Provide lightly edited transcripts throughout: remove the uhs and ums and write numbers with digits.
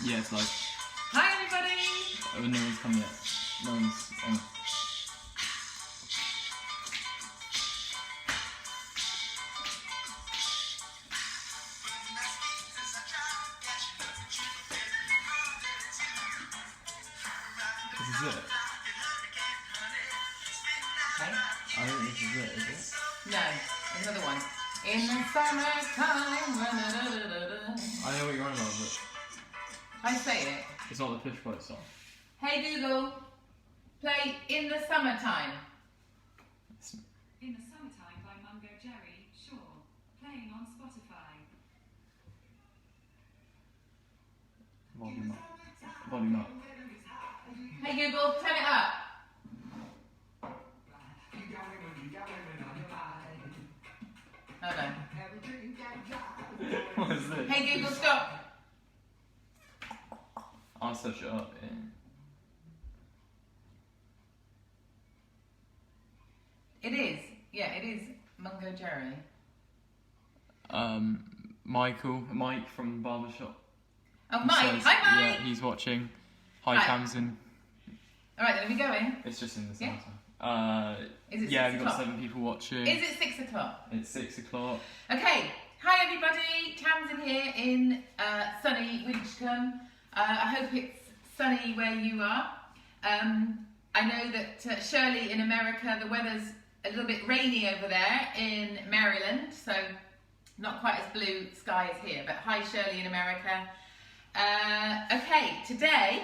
Yeah, it's like. Hi everybody! Oh, no one's come yet. No one's on. This is it. Okay. I think this is it, is it? No, another one. In the summertime. I know what you're on about, but I say it. it's not the Fish Boat song. Hey Google, play In the Summertime. In the Summertime by Mungo Jerry, sure. Playing on Spotify. Volume up. Volume up. Hey Google, turn it up. Hold on. What is this? Hey Google, stop. I'll search it up, yeah. It is. Yeah, it is Mungo Jerry. Mike from Barbershop. Oh, Mike. Says, Hi, Mike. Yeah, he's watching. Hi, Hi. Tamsin. All right, then are we going? It's just in the Yeah. centre. Is it yeah, 6 we've got o'clock? 7 people watching. Is it 6 o'clock? It's 6 o'clock. Okay. Hi everybody. Tamsin here in sunny Winchcombe. I hope it's sunny where you are. I know that Shirley in America, the weather's a little bit rainy over there in Maryland, so not quite as blue sky as here, but hi Shirley in America. Okay, today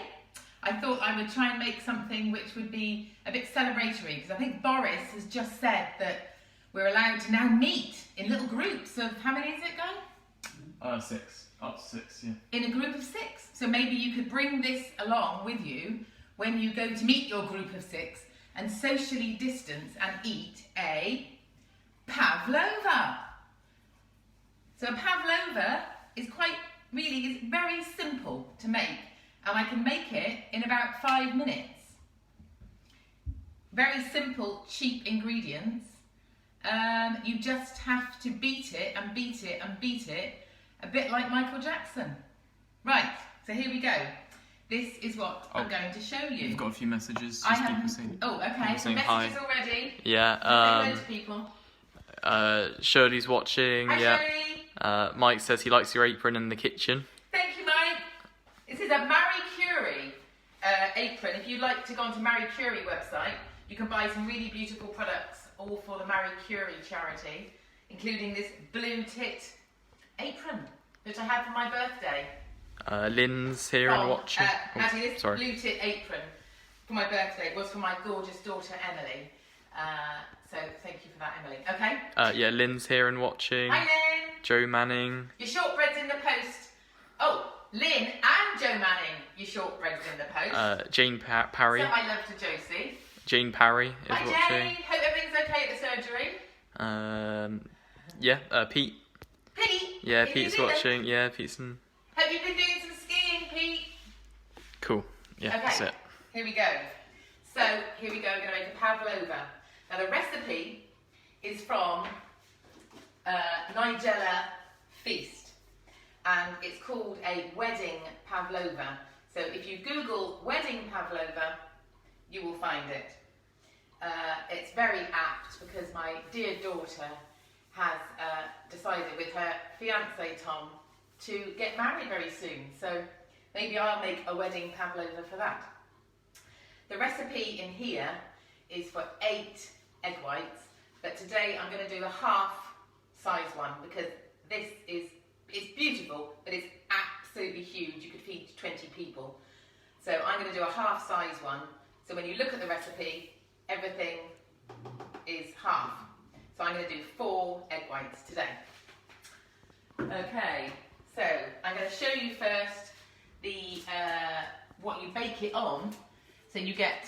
I thought I would try and make something which would be a bit celebratory, because I think Boris has just said that we're allowed to now meet in little groups of, how many is it, Guy? 6. Up to 6, yeah. In a group of 6. So maybe you could bring this along with you when you go to meet your group of 6 and socially distance and eat a Pavlova. So a Pavlova is it's very simple to make, and I can make it in about 5 minutes. Very simple, cheap ingredients. You just have to beat it and beat it and beat it, a bit like Michael Jackson. Right, so here we go. This is what I'm going to show you. We've got a few messages. I Just have. people saying. Oh, okay. people saying Messages hi. already. Yeah, Say hello to people. Shirley's watching, Hi, yeah. Shirley. Mike says he likes your apron in the kitchen. Thank you, Mike. This is a Marie Curie apron. If you'd like to go onto Marie Curie website, you can buy some really beautiful products, all for the Marie Curie charity, including this blue tit apron, which I had for my birthday. Lynn's here and watching. Actually, this sorry. blue tit apron for my birthday was for my gorgeous daughter, Emily. So thank you for that, Emily. Okay? Yeah, Lynn's here and watching. Hi, Lynn. Joe Manning. Your shortbread's in the post. Oh, Lynn and Joe Manning, your shortbread's in the post. Jane Parry. So my love to Josie. Jane Parry is Hi, watching. Jane. Hope everything's okay at the surgery. Yeah, Pete. Pete. Yeah, Can you Pete's do them? watching. Yeah, Pete's in. Hope you've been doing some skiing, Pete. Cool. Yeah, Okay. that's it. Here we go. So, here we go. We're going to make a Pavlova. Now, the recipe is from Nigella Feast. And it's called a wedding Pavlova. So, if you Google wedding Pavlova, you will find it. It's very apt because my dear daughter has decided with her fiancé Tom to get married very soon. So maybe I'll make a wedding Pavlova for that. The recipe in here is for 8 egg whites, but today I'm going to do a half size one because it's beautiful, but it's absolutely huge. You could feed 20 people. So I'm going to do a half size one. So when you look at the recipe, everything is half. So I'm going to do 4 egg whites today. Okay, so I'm going to show you first the what you bake it on. So you get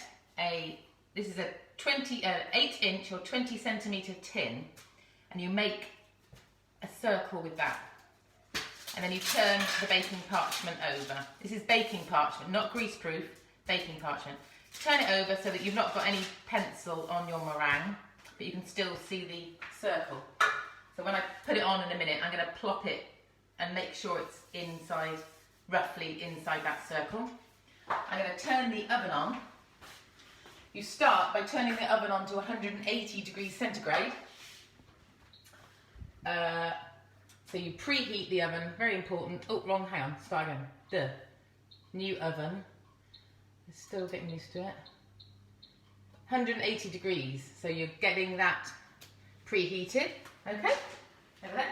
this is a 8-inch or 20 centimetre tin, and you make a circle with that. And then you turn the baking parchment over. This is baking parchment, not greaseproof, baking parchment. Turn it over so that you've not got any pencil on your meringue, but you can still see the circle. So when I put it on in a minute, I'm going to plop it and make sure it's inside roughly inside that circle. I'm going to turn the oven on. You start by turning the oven on to 180 degrees centigrade. So you preheat the oven, very important. Oh, wrong, hang on, start again. The new oven. It's still getting used to it. 180 degrees, so you're getting that preheated. Okay, over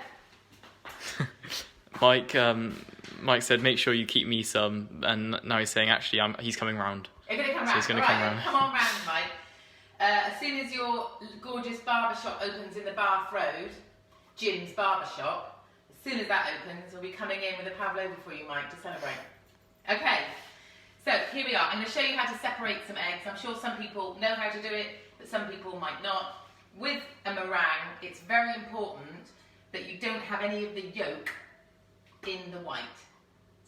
there. Mike said, make sure you keep me some, and now he's saying, actually, he's coming round. You're going to come So round. he's gonna All come right, round. come on round, Mike. As soon as your gorgeous barber shop opens in the Bath Road, Jim's barber shop, as soon as that opens, we'll be coming in with a Pavlova for you, Mike, to celebrate. Okay, so here we are. I'm going to show you how to separate some eggs. I'm sure some people know how to do it, but some people might not. With a meringue, it's very important that you don't have any of the yolk in the white.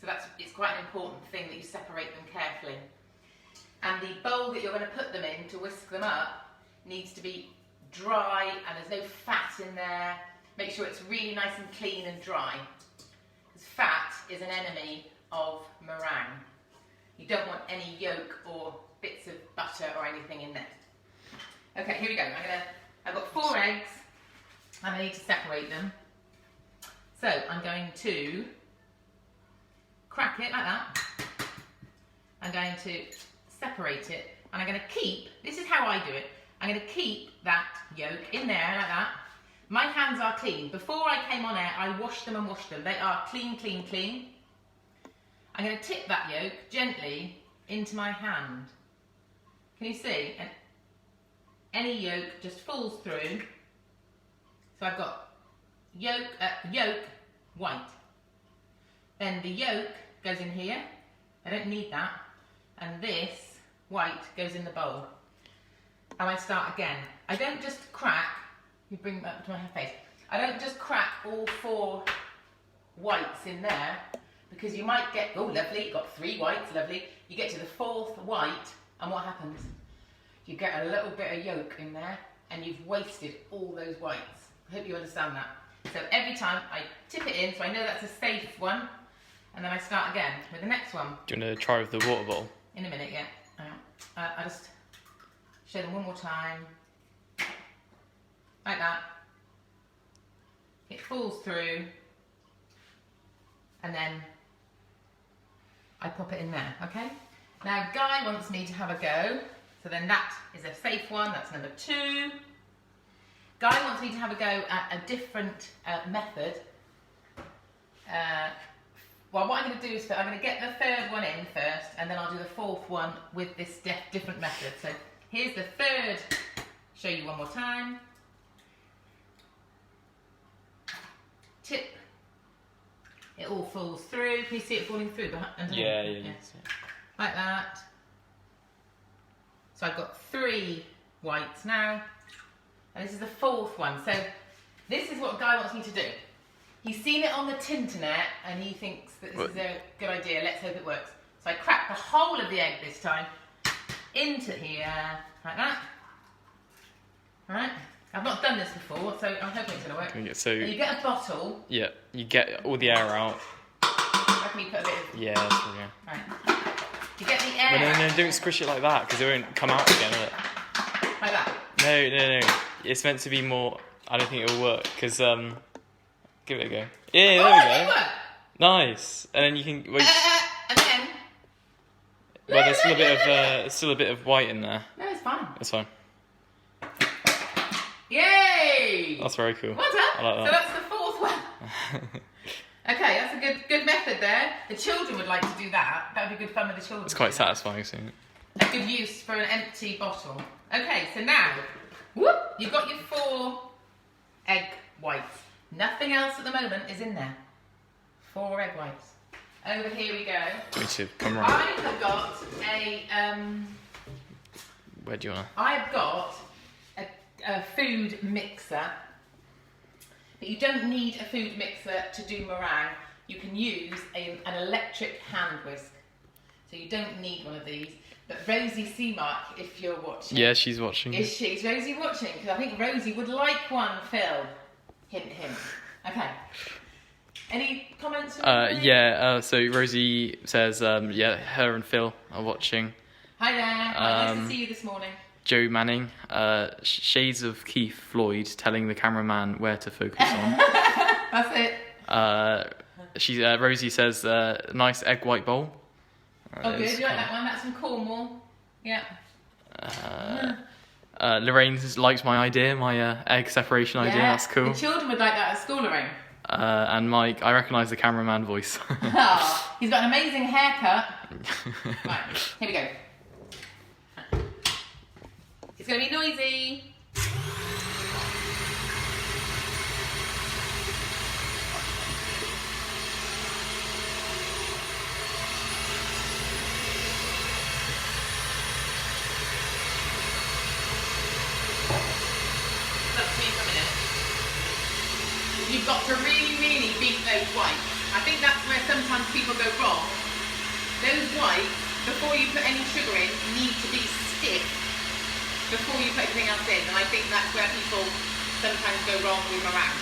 So it's quite an important thing that you separate them carefully. And the bowl that you're going to put them in to whisk them up needs to be dry and there's no fat in there. Make sure it's really nice and clean and dry. Because fat is an enemy of meringue. You don't want any yolk or bits of butter or anything in there. Okay, here we go. I've got 4 eggs and I need to separate them. So I'm going to crack it like that. I'm going to separate it and I'm going to keep, this is how I do it, I'm going to keep that yolk in there like that. My hands are clean. Before I came on air, I washed them and washed them. They are clean, clean, clean. I'm going to tip that yolk gently into my hand. Can you see? And any yolk just falls through. So I've got yolk, white. Then the yolk goes in here. I don't need that. And this white goes in the bowl. And I start again. I don't just crack, you bring it up to my face. I don't just crack all 4 whites in there because you might get, oh lovely, you've got 3 whites, lovely. You get to the 4th white and what happens? You get a little bit of yolk in there and you've wasted all those whites. I hope you understand that. So every time I tip it in, so I know that's a safe one, and then I start again with the next one. Do you want to try with the water bowl? In a minute, yeah. I just show them one more time. Like that. It falls through. And then I pop it in there, okay? Now, Guy wants me to have a go. So then that is a safe one, that's number 2. Guy wants me to have a go at a different method. Well, what I'm going to do is I'm going to get the 3rd one in first, and then I'll do the 4th one with this different method. So here's the 3rd. Show you one more time. Tip. It all falls through. Can you see it falling through? Yeah. Like that. So I've got 3 whites now. And this is the 4th one. So this is what Guy wants me to do. He's seen it on the Tinternet and he thinks that this is a good idea. Let's hope it works. So I crack the whole of the egg this time into here, like that. Alright? I've not done this before, so I'm hoping it's going to work. So you get a bottle. Yeah, you get all the air out. How can you put a bit of... Yeah, that's right. Right. You get the air But out. no, don't squish it like that because it won't come out again, will it? Like that. No. It's meant to be more. I don't think it'll work because give it a go. Yeah, there we go. Work. Nice. And then you can. Well, And then. there's still a bit of white in there. No, it's fine. That's fine. Yay! That's very cool. Well done. I like So that. that's the 4th one. Okay, that's a good method there. The children would like to do that. That would be good fun with the children. It's quite satisfying seeing it. A good use for an empty bottle. Okay, so now, whoop, you've got your 4 egg whites. Nothing else at the moment is in there. 4 egg whites. Over here we go. Do you need to come I around? have got a Where do you wanna? I've got a food mixer, but you don't need a food mixer to do meringue. You can use an electric hand whisk, so you don't need one of these. But Rosie Seamark, if you're watching, Yeah, she's watching. is Rosie watching? Because I think Rosie would like one, Phil. Hint, hint. Okay. Any comments? From anybody? Yeah. So Rosie says, yeah, her and Phil are watching. Hi there. Nice to see you this morning. Joe Manning, shades of Keith Floyd telling the cameraman where to focus on. That's it. Rosie says, nice egg white bowl. Oh, good. You like that one? That's from Cornwall. Yeah. Lorraine likes my idea, my egg separation idea. Yeah. That's cool. The children would like that at school, Lorraine. And Mike, I recognise the cameraman voice. Oh, he's got an amazing haircut. Right, here we go. It's going to be noisy. You've got to really, really beat those whites. I think that's where sometimes people go wrong. Those whites, before you put any sugar in, need to be stiff before you put anything else in. And I think that's where people sometimes go wrong with meringue.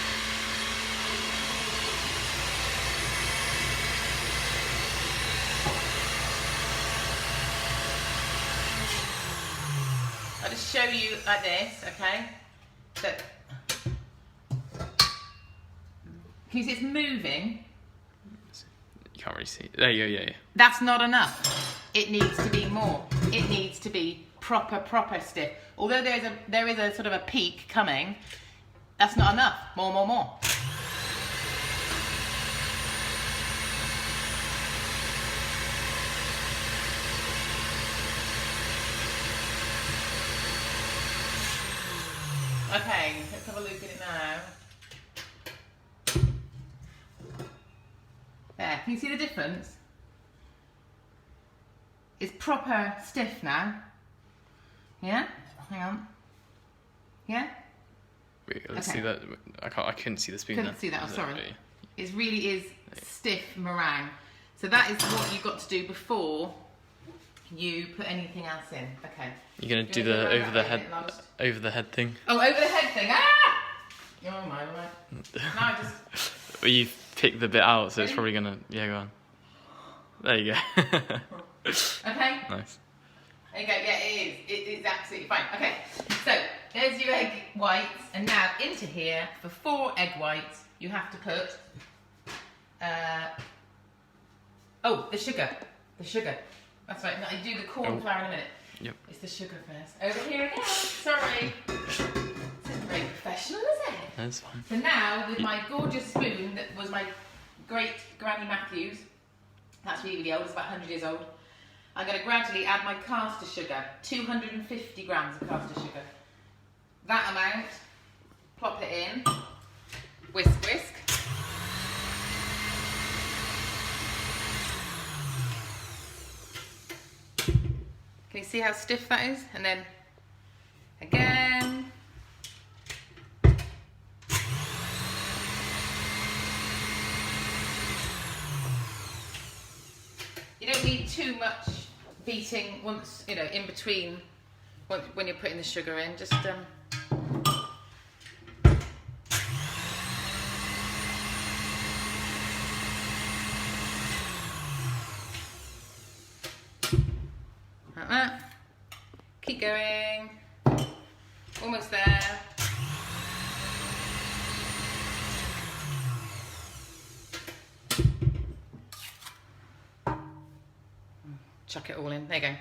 I'll just show you like this, okay? So, can you see it's moving? You can't really see. There you go, yeah. That's not enough. It needs to be more. It needs to be proper stiff. Although there is a sort of a peak coming, that's not enough. More. Okay, let's have a look at it now. There, can you see the difference? It's proper stiff now. Yeah? Hang on. Yeah? Wait, let's Okay. see that. I couldn't see the spoon. Couldn't there. see that, oh, Is sorry. right? It really is stiff meringue. So that is what you've got to do before you put anything else in. Okay. You're gonna do You wanna the go around over the that head, way and I'll just- over the head thing. Oh, over the head thing. Ah! Oh my word. Now I just... Well, you've picked the bit out, so it's Ready? probably gonna. Yeah, go on. There you go. Okay. Nice. There you go. Yeah, it is. It is absolutely fine. Okay. So there's your egg whites, and now into here for 4 egg whites, you have to put. Oh, the sugar. The sugar. That's right. No, I do the corn flour in a minute. Yep. It's the sugar first. Over here again. Sorry. This isn't very professional, is it? That's fine. So now, with my gorgeous spoon that was my great Granny Matthews, that's really, really old, it's about 100 years old, I'm going to gradually add my caster sugar, 250 grams of caster sugar. That amount, plop it in, whisk. Can you see how stiff that is? And then, again. You don't need too much beating once, in between when you're putting the sugar in. Just like that. Keep going. Almost there. Chuck it all in. There you go.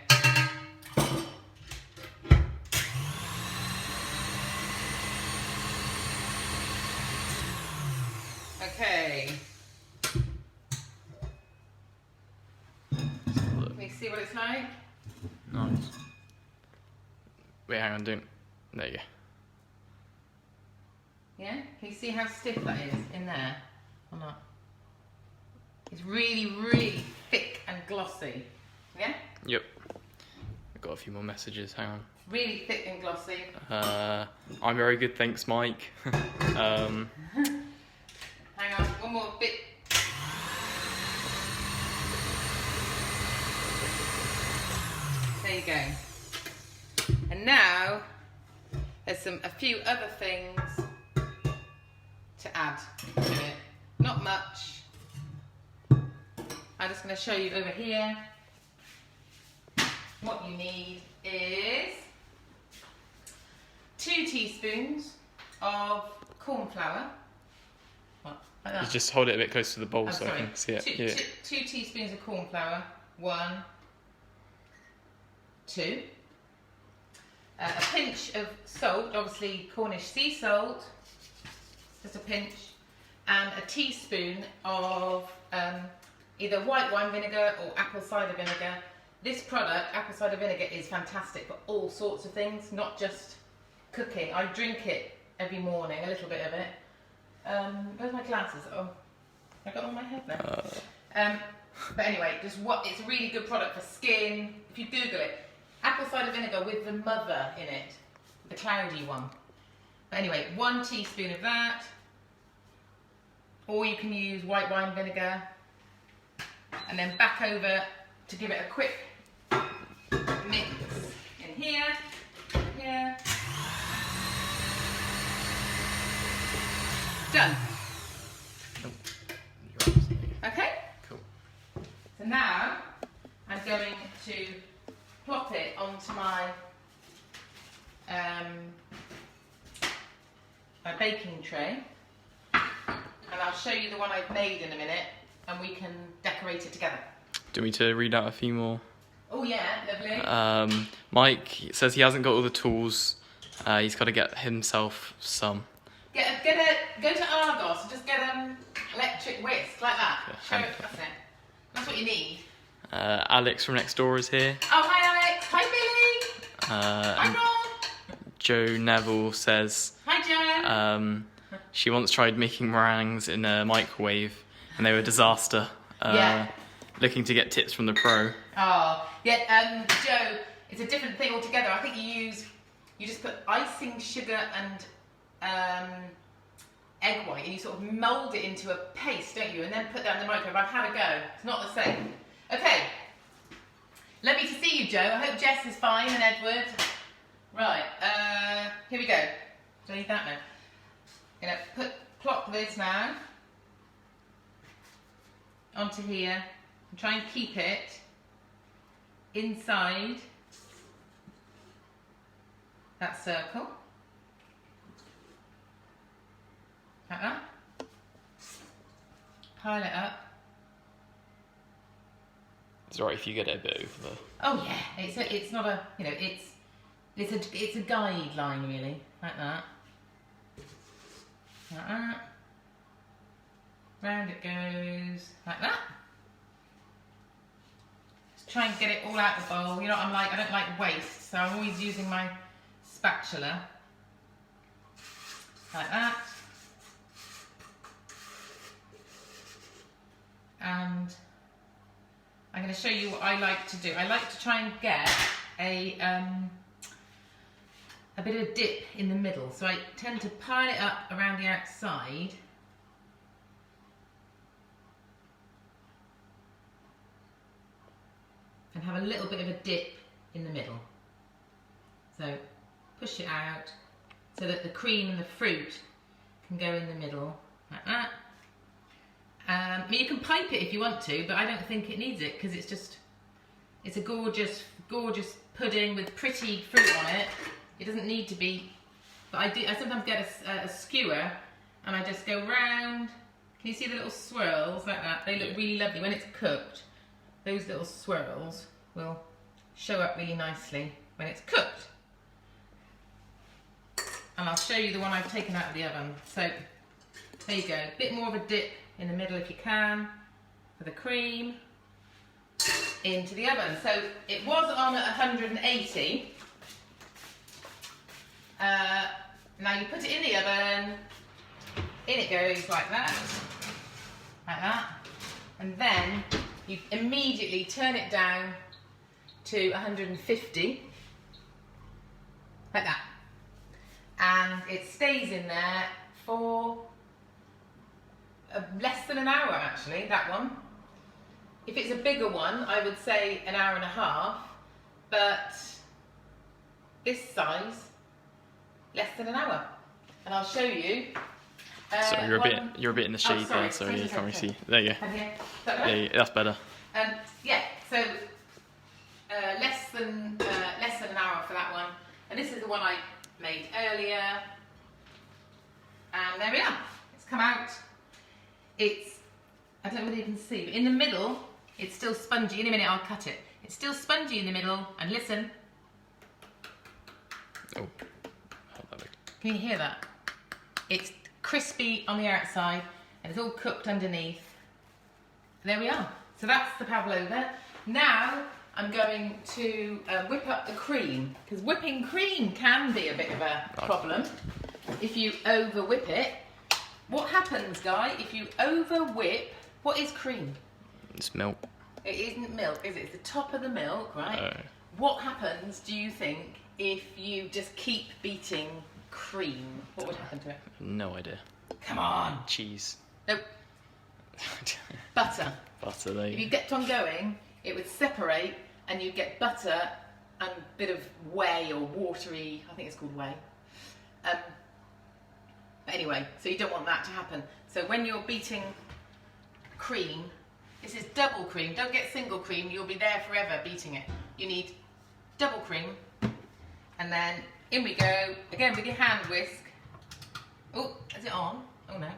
Okay. Can you see what it's like? Nice. Wait, hang on, don't. There you go. Yeah? Can you see how stiff that is in there? Or not? It's really, really thick and glossy. Yeah? Yep. I've got a few more messages. Hang on. Really thick and glossy. I'm very good, thanks, Mike. Hang on, one more bit. There you go. And now there's a few other things to add to it. Not not much. I'm just going to show you over here. What you need is 2 teaspoons of corn flour. What? Like that? You just hold it a bit close to the bowl Oh, so sorry. I can see it. Yeah. 2 teaspoons of corn flour. 1, 2. A pinch of salt, obviously Cornish sea salt, just a pinch, and a teaspoon of either white wine vinegar or apple cider vinegar. This product, apple cider vinegar, is fantastic for all sorts of things, not just cooking. I drink it every morning, a little bit of it. Where's my glasses? Oh, I got them on my head now. But anyway, it's a really good product for skin. If you Google it, apple cider vinegar with the mother in it, the cloudy one. But anyway, 1 teaspoon of that, or you can use white wine vinegar, and then back over to give it a quick mix in here, here. Done. Okay? Cool. So now I'm going to plop it onto my my baking tray, and I'll show you the one I've made in a minute, and we can decorate it together. Do you want me to read out a few more? Oh yeah, lovely. Mike says he hasn't got all the tools. He's got to get himself some. Go to Argos and just get an electric whisk like that. Show it, that's it. That's what you need. Alex from next door is here. Oh, hi Alex. Hi Billy. Hi Ron. Joe Neville says Hi Joe. she once tried making meringues in a microwave and they were a disaster. Yeah. Looking to get tips from the pro. Oh, yeah, Joe, it's a different thing altogether. I think you just put icing, sugar and egg white, and you sort of mould it into a paste, don't you? And then put that in the microwave. I've had a go. It's not the same. Okay. Lovely to see you, Joe. I hope Jess is fine and Edward. Right, here we go. Do I need that now? Gonna plop this now onto here and try and keep it inside that circle. Like that. Pile it up. It's alright if you get it a bit over the... Oh yeah, it's not a, you know, it's a guideline really, like that. Like that. Round it goes, like that. Just try and get it all out the bowl. You know what I'm like, I don't like waste, so I'm always using my spatula. Like that. And I'm going to show you what I like to do. I like to try and get a bit of dip in the middle. So I tend to pile it up around the outside. And have a little bit of a dip in the middle. So push it out so that the cream and the fruit can go in the middle, like that. I mean, you can pipe it if you want to, but I don't think it needs it because it's a gorgeous, gorgeous pudding with pretty fruit on it. It doesn't need to be, but I sometimes get a skewer and I just go round. Can you see the little swirls like that? They look really lovely when it's cooked. Those little swirls will show up really nicely when it's cooked. And I'll show you the one I've taken out of the oven. So there you go, a bit more of a dip in the middle if you can for the cream into the oven. So it was on at 180. Now you put it in the oven, in it goes like that, and then you immediately turn it down to 150, like that, and it stays in there for less than an hour actually, that one. If it's a bigger one, I would say an hour and a half, but this size, less than an hour. And I'll show you Sorry, you're a bit in the shade sorry, there. Sorry, you can't really sorry. see. There you go. And here. Is that Yeah, right? yeah, that's better. Yeah, so less than an hour for that one. And this is the one I made earlier. And there we are. It's come out. I don't know whether you can see, but in the middle, it's still spongy. In a minute, I'll cut it. It's still spongy in the middle. And listen. Oh. Can you hear that? It's crispy on the outside and it's all cooked underneath. There we are. So that's the pavlova. Now I'm going to whip up the cream, because whipping cream can be a bit of a problem if you over whip it. What happens, Guy, if you over whip, what is cream? It's milk. It isn't milk, is it? It's the top of the milk, right? Oh. What happens, do you think, if you just keep beating cream? What would happen to it? No idea. Come on. Cheese. Nope. Butter. Butter, there If you you go. kept on going, it would separate and you'd get butter and a bit of whey or watery, I think it's called whey. But anyway, so you don't want that to happen. So when you're beating cream, this is double cream. Don't get single cream, you'll be there forever beating it. You need double cream. And then in we go, again with your hand whisk. Oh, is it on? Oh no.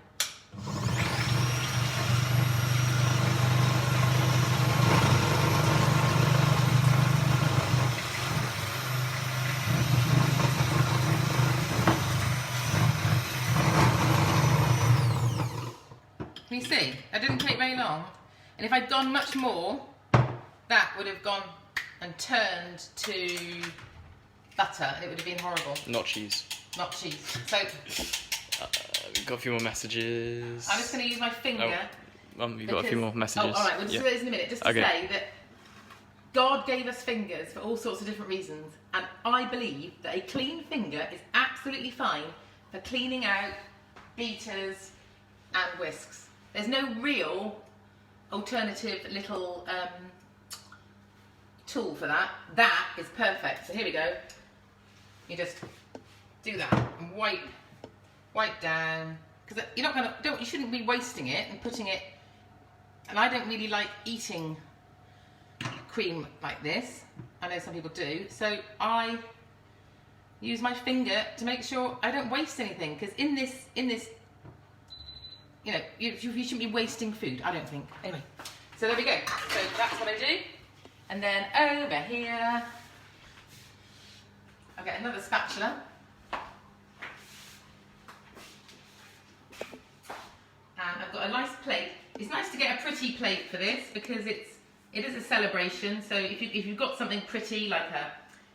Can you see? That didn't take very long. And if I'd done much more, that would have gone and turned to butter and it would have been horrible. Not cheese. Not cheese. So We've got a few more messages. I'm just going to use my finger. You've got a few more messages. Oh, all right, we'll just do those in a minute. Just to say that God gave us fingers for all sorts of different reasons, and I believe that a clean finger is absolutely fine for cleaning out beaters and whisks. There's no real alternative little tool for that. That is perfect. So here we go. You just do that and wipe down, because you're not gonna you shouldn't be wasting it and putting it. And I don't really like eating cream like this. I know some people do, so I use my finger to make sure I don't waste anything. Because in this, you know, you shouldn't be wasting food. I don't think. Anyway, so there we go. So that's what I do. And then over here, I'll get another spatula. And I've got a nice plate. It's nice to get a pretty plate for this because it is a celebration. So if you've got something pretty like a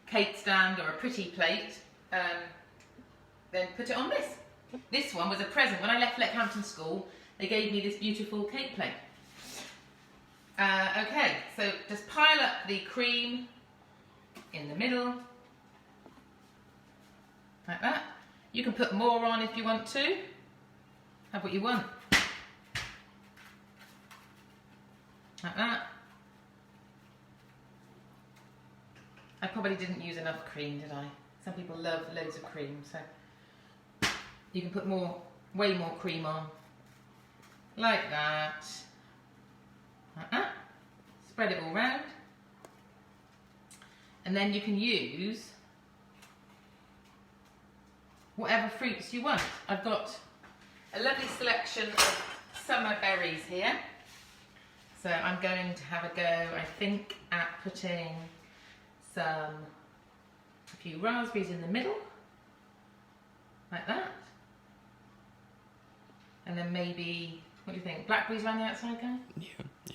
cake stand or a pretty plate, then put it on this. This one was a present. When I left Leckhampton School, they gave me this beautiful cake plate. Okay, so just pile up the cream in the middle, like that. You can put more on if you want to. Have what you want. Like that. I probably didn't use enough cream, did I? Some people love loads of cream, so you can put way more cream on. Like that. Like that. Spread it all round. And then you can use whatever fruits you want. I've got a lovely selection of summer berries here. So I'm going to have a go, I think, at putting a few raspberries in the middle, like that. And then maybe, what do you think, blackberries around the outside, guy?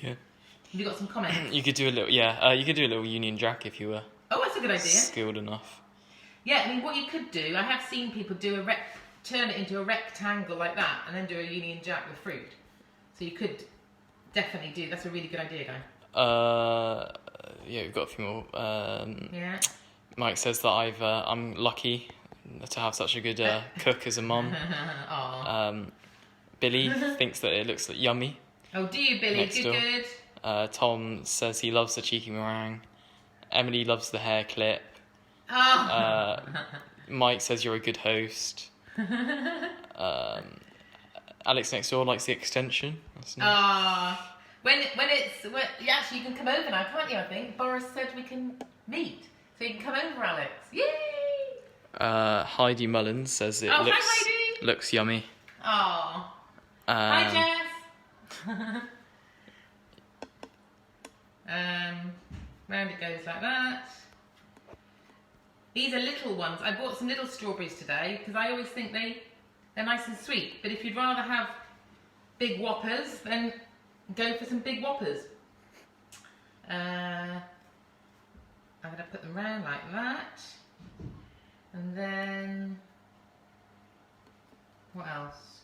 Yeah. Have you got some comments? You could do a little, you could do a little Union Jack if you were Oh, that's a good idea. skilled enough. Yeah, I mean, what you could do, I have seen people do turn it into a rectangle like that, and then do a Union Jack with fruit. So you could definitely do. That's a really good idea, guy. Yeah, we've got a few more. Yeah. Mike says that I'm lucky to have such a good cook as a mum. Aw. Billy thinks that it looks yummy. Oh, do you, Billy? Next door. Good. Tom says he loves the cheeky meringue. Emily loves the hair clip. Oh. Mike says you're a good host. Alex next door likes the extension. That's nice. Actually you can come over now, can't you? I think Boris said we can meet, so you can come over, Alex. Yay! Heidi Mullins says it Hi, Heidi. looks yummy. Oh. Hi, Jess. Round it goes like that. These are little ones. I bought some little strawberries today because I always think they're nice and sweet. But if you'd rather have big whoppers, then go for some big whoppers. I'm going to put them round like that. And then, what else?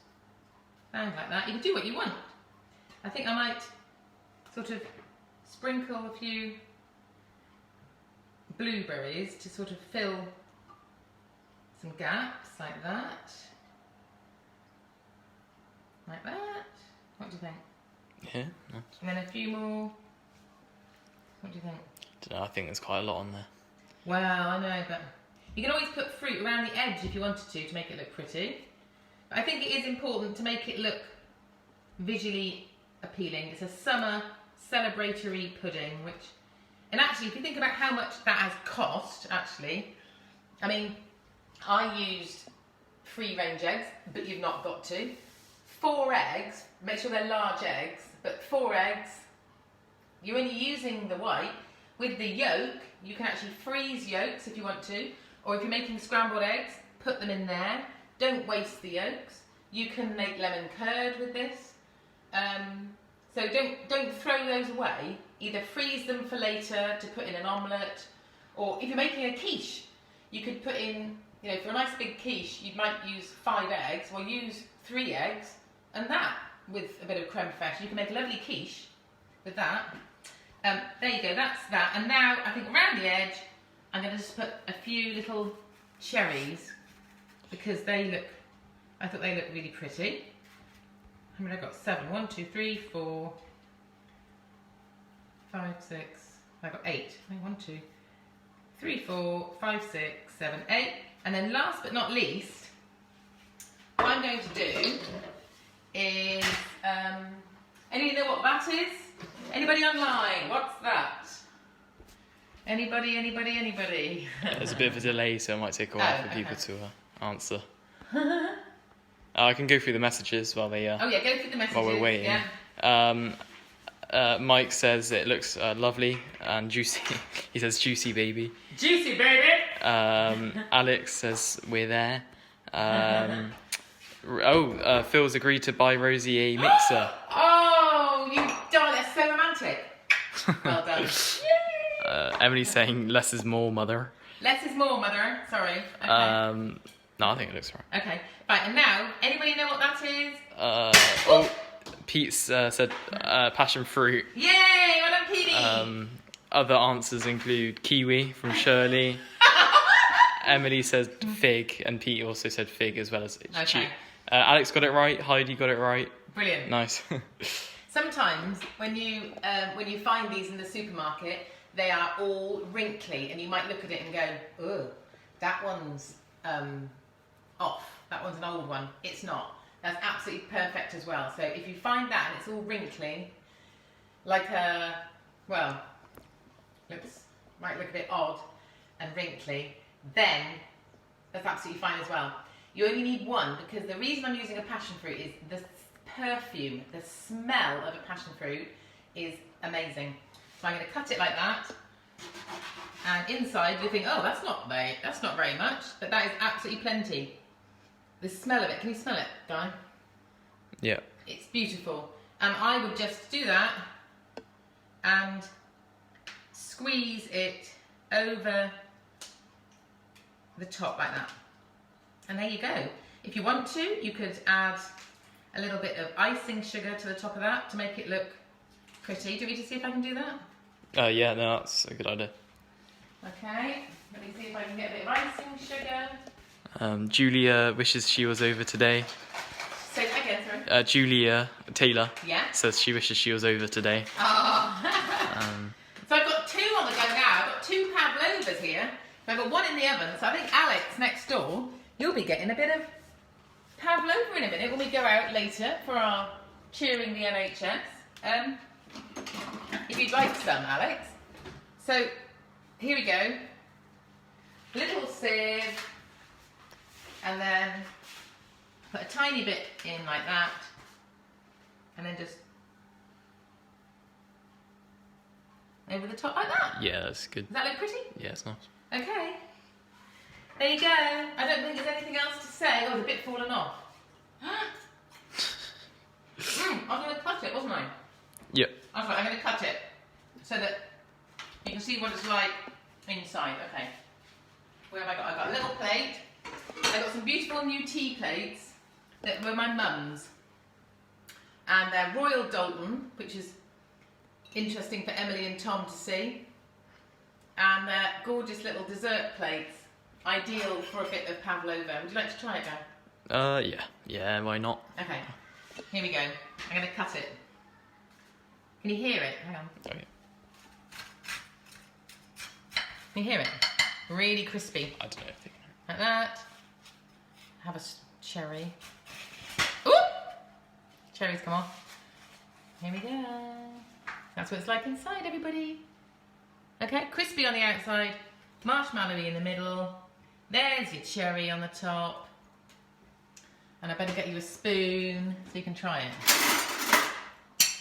Round like that. You can do what you want. I think I might sort of sprinkle a few blueberries to sort of fill some gaps like that. Like that. What do you think? Yeah. Nice. And then a few more. What do you think? Don't know, I think there's quite a lot on there. Well, I know, but you can always put fruit around the edge if you wanted to make it look pretty. But I think it is important to make it look visually appealing. It's a summer celebratory pudding, and actually if you think about how much that has cost, actually, I mean, I used free range eggs, but you've not got to. 4 eggs, make sure they're large eggs, but 4 eggs, you're only using the white. With the yolk, you can actually freeze yolks if you want to, or if you're making scrambled eggs, put them in there. Don't waste the yolks. You can make lemon curd with this. So don't throw those away. Either freeze them for later to put in an omelette, or if you're making a quiche, you could put in, for a nice big quiche, you might use 5 eggs. Well, use 3 eggs, and that with a bit of creme fraiche. You can make a lovely quiche with that. There you go, that's that. And now, I think around the edge, I'm going to just put a few little cherries, because I thought they looked really pretty. How many have I got? 7. 1, 2, 3, 4, 5, 6. I've got 8. 1, 2, 3, 4, 5, 6, 7, 8. And then last but not least, what I'm going to do is, anybody know what that is? Anybody online? What's that? Anybody? There's a bit of a delay, so it might take a while for okay. people to answer. I can go through the messages while they. Oh yeah, go through the messages. While we're waiting. Yeah. Mike says it looks lovely and juicy. He says juicy baby. Juicy baby. Alex says we're there. Phil's agreed to buy Rosie a mixer. Oh, you darling, that's so romantic. Well done. Yay! Emily's saying less is more, mother. Less is more, mother. Sorry. Okay. No, I think it looks right. Okay. Right, and now, anybody know what that is? Pete said passion fruit. Yay! Well done, Petey. Other answers include kiwi from Shirley. Emily says fig, and Pete also said fig as well as Okay. Alex got it right. Heidi got it right. Brilliant. Nice. Sometimes when you find these in the supermarket, they are all wrinkly, and you might look at it and go, "Ugh, that one's off. That one's an old one." It's not. That's absolutely perfect as well. So if you find that and it's all wrinkly, like might look a bit odd and wrinkly, then that's absolutely fine as well. You only need one, because the reason I'm using a passion fruit is the perfume, the smell of a passion fruit is amazing. So I'm going to cut it like that, and inside you think, oh, that's not very much, but that is absolutely plenty. The smell of it, can you smell it, Guy? Yeah. It's beautiful. And I would just do that and squeeze it over the top like that. And there you go. If you want to, you could add a little bit of icing sugar to the top of that to make it look pretty. Do you want me to see if I can do that? Yeah, no, that's a good idea. Okay, let me see if I can get a bit of icing sugar. Julia wishes she was over today. Say that again, sorry. Julia Taylor says she wishes she was over today. Oh. So I've got 2 on the go now. I've got 2 Pavlovas here. So I've got 1 in the oven. So I think Alex next door, you'll be getting a bit of pavlova in a minute when we go out later for our cheering the NHS. If you'd like some, Alex. So, here we go. Little sieve, and then put a tiny bit in like that, and then just over the top like that. Yeah, that's good. Does that look pretty? Yeah, it's nice. Okay. There you go. I don't think there's anything else to say. Oh, it's a bit fallen off. I was going to cut it, wasn't I? Yep. That's right, I'm going to cut it so that you can see what it's like inside. Okay. Where have I got? I've got a little plate. I've got some beautiful new tea plates that were my mum's. And they're Royal Dalton, which is interesting for Emily and Tom to see. And they're gorgeous little dessert plates, ideal for a bit of pavlova. Would you like to try it, Dan? Yeah. Yeah, why not? Okay. Here we go. I'm going to cut it. Can you hear it? Hang on. Okay. Can you hear it? Really crispy. I don't know if they can. Like that. Have a cherry. Ooh! Cherries come off. Here we go. That's what it's like inside, everybody. Okay, crispy on the outside, marshmallowy in the middle. There's your cherry on the top. And I better get you a spoon so you can try it.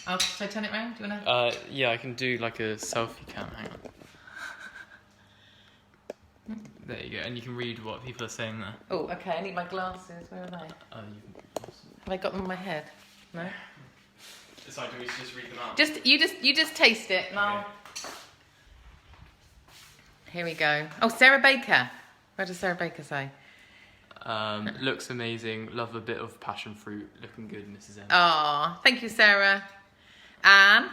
Oh, should I turn it round? Do you want to? Yeah, I can do like a selfie cam. Hang on. There you go, and you can read what people are saying there. Oh, okay. I need my glasses. Where are they? Oh, Have I got them on my head? No. Sorry, do we just read them out? You just taste it, and I'll. Here we go. Oh, Sarah Baker. What does Sarah Baker say? Looks amazing. Love a bit of passion fruit. Looking good, Mrs. M. Oh, thank you, Sarah. Anne.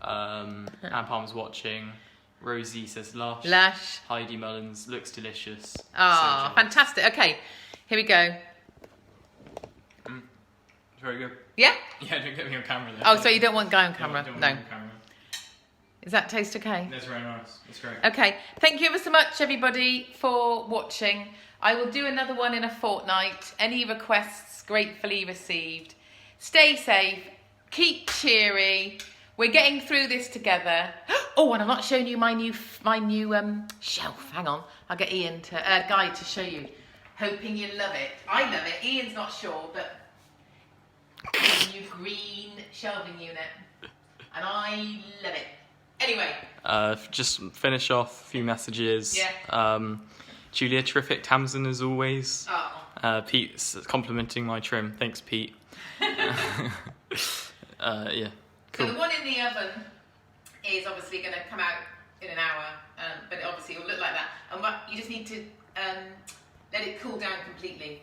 Anne Palmer's watching. Rosie says lush. Lush. Heidi Mullins looks delicious. Oh, So fantastic. Okay, here we go. very good. Yeah? Yeah, don't get me on camera though. Oh, so you don't want guy on camera? Don't want No. me on camera. Does that taste okay? That's very nice. That's great. Okay, thank you ever so much, everybody, for watching. I will do another one in a fortnight. Any requests, gratefully received. Stay safe. Keep cheery. We're getting through this together. Oh, and I'm not showing you my new shelf. Hang on, I'll get Ian to Guy to show you. Hoping you love it. I love it. Ian's not sure, but new green shelving unit, and I love it. Anyway. Just finish off a few messages. Yeah. Julia, terrific Tamsin as always. Oh. Pete's complimenting my trim. Thanks, Pete. Yeah. Cool. So the one in the oven is obviously going to come out in an hour, but obviously it will look like that. And you just need to let it cool down completely.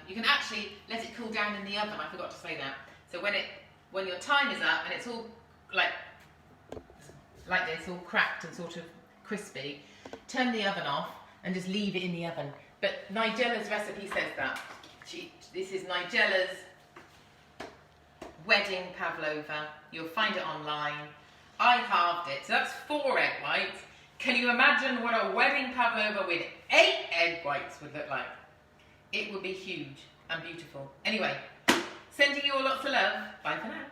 You can actually let it cool down in the oven. I forgot to say that. So when your time is up and it's all like this, all cracked and sort of crispy, turn the oven off and just leave it in the oven. But Nigella's recipe says that. This is Nigella's wedding pavlova. You'll find it online. I halved it, so that's 4 egg whites. Can you imagine what a wedding pavlova with 8 egg whites would look like? It would be huge and beautiful. Anyway, sending you all lots of love. Bye for now.